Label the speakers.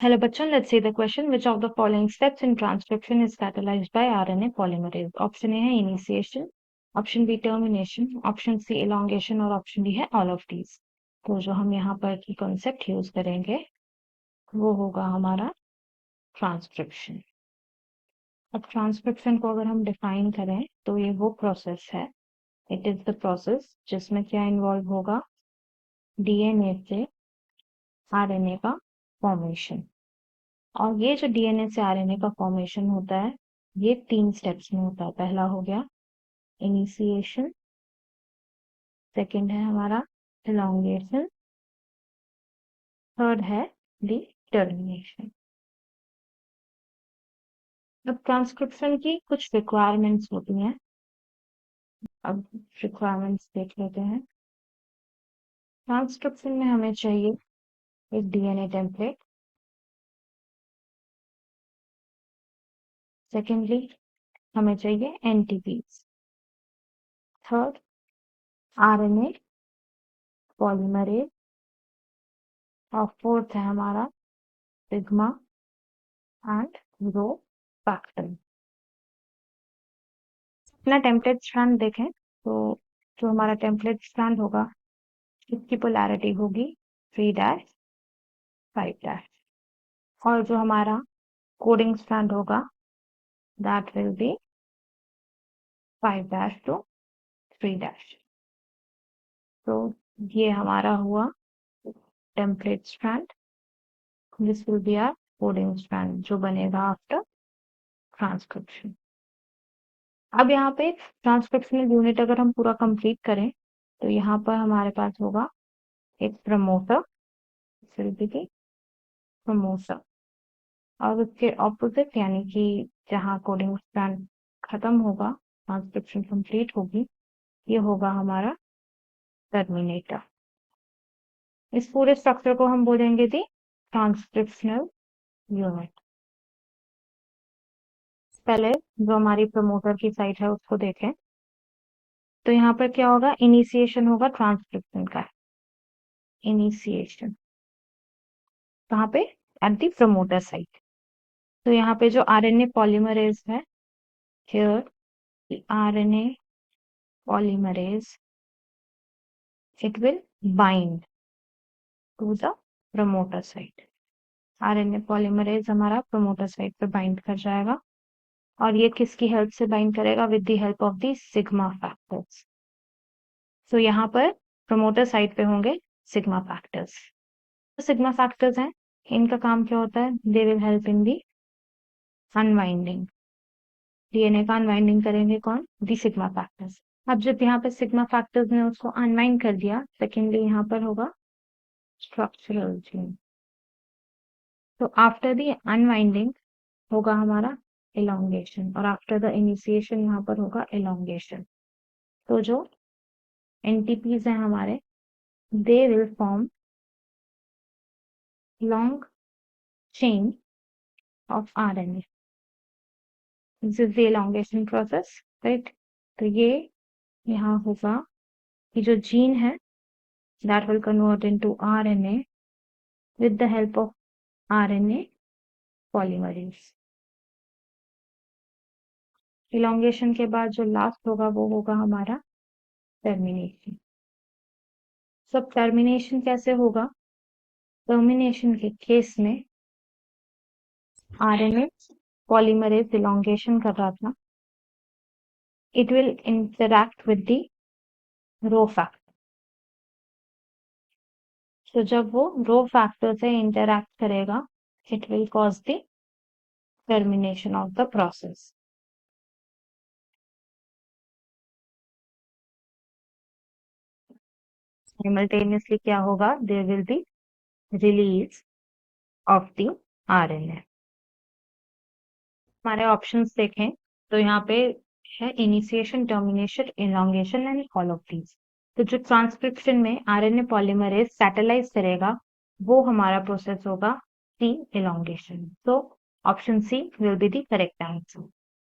Speaker 1: Hello bachchan, let's see the question. Which of the following steps in transcription is catalyzed by RNA polymerase? Option A है initiation, option B termination, option C elongation और option D है all of these. तो जो हम यहाँ पर की concept use करेंगे वो होगा हमारा transcription. अब transcription को अगर हम define करें तो ये वो process है. It is the process जिसमें क्या involve होगा DNA से RNA का formation. और ये जो डीएनए से आरएनए का फॉर्मेशन होता है ये 3 स्टेप्स में होता है। पहला हो गया इनिशिएशन, सेकंड है हमारा एलोंगेशन, थर्ड है द टर्मिनेशन। अब ट्रांसक्रिप्शन की कुछ रिक्वायरमेंट्स होती हैं। अब रिक्वायरमेंट्स देख लेते हैं। ट्रांसक्रिप्शन में हमें चाहिए एक डीएनए टेम्पलेट, सेकेंडली हमें चाहिए एनटीपीज, थर्ड आरएनए पॉलीमरेज और फोर्थ है हमारा सिग्मा एंड रो फैक्टर। अपना टेम्पलेट स्ट्रैंड देखें तो जो हमारा टेम्पलेट स्ट्रैंड होगा इसकी पोलैरिटी होगी 3' 5' और जो हमारा कोडिंग स्ट्रैंड होगा दैट विल बी 5' to 3'। तो ये हमारा हुआ template strand, this will be our coding strand जो बनेगा आफ्टर ट्रांसक्रिप्शन। अब यहाँ पे ट्रांसक्रिप्शनल यूनिट अगर हम पूरा कंप्लीट करें तो यहाँ पर हमारे पास होगा एक प्रमोटर, प्रमोटर और उसके ऑपोजिट यानी कि जहाँ कोडिंग स्ट्रैंड खत्म होगा, ट्रांसक्रिप्शन कंप्लीट होगी, ये होगा हमारा टर्मिनेटर। इस पूरे स्ट्रक्चर को हम बोलेंगे दी ट्रांसक्रिप्शनल यूनिट। पहले जो हमारी प्रमोटर की साइट है उसको देखें तो यहाँ पर क्या होगा, इनिशिएशन होगा ट्रांसक्रिप्शन का। इनिशिएशन कहाँ पे, एट द प्रमोटर साइट। तो यहाँ पे जो आरएनए पॉलीमरेज है, here RNA polymerase it will bind to the promoter site। RNA polymerase हमारा प्रमोटर साइट पे बाइंड कर जाएगा और ये किसकी हेल्प से बाइंड करेगा, with the help of the sigma factors. तो यहाँ पर प्रमोटर साइट पे होंगे सिग्मा फैक्टर्स। तो सिग्मा फैक्टर्स हैं, इनका काम क्या होता है, they will help in the unwinding. DNA का अनवाइंडिंग करेंगे कौन, दी सिग्मा फैक्टर्स। अब जब यहाँ पे सिग्मा फैक्टर्स ने उसको अनवाइंड कर दिया, सेकेंडली यहाँ पर होगा स्ट्रक्चरल चेंज। तो आफ्टर द अनवाइंडिंग होगा हमारा एलोंगेशन और आफ्टर द इनिशिएशन यहाँ पर होगा एलोंगेशन। तो जो एनटीपीज हैं हमारे, they will form long chain of RNA. This is the elongation process, right. तो ये यहाँ होगा कि जो जीन है that will convert into RNA with the help of RNA polymerase. Elongation के बाद जो लास्ट होगा वो होगा हमारा टर्मिनेशन। सब टर्मिनेशन कैसे होगा, टर्मिनेशन के केस में आरएनए पॉलीमरेज इलोंगेशन कर रहा था, it will interact with the rho factor. तो जब वो रो फैक्टर से इंटरैक्ट करेगा, it will cause the termination of the process. Simultaneously क्या होगा, there will be release of the RNA. हमारे ऑप्शंस देखें तो यहाँ पे है initiation, termination, elongation and all of these. तो जो ट्रांसक्रिप्शन में आरएनए पॉलीमरेज सैटेलाइज करेगा वो हमारा प्रोसेस होगा सी इलोंगेशन। तो option C will be the correct answer.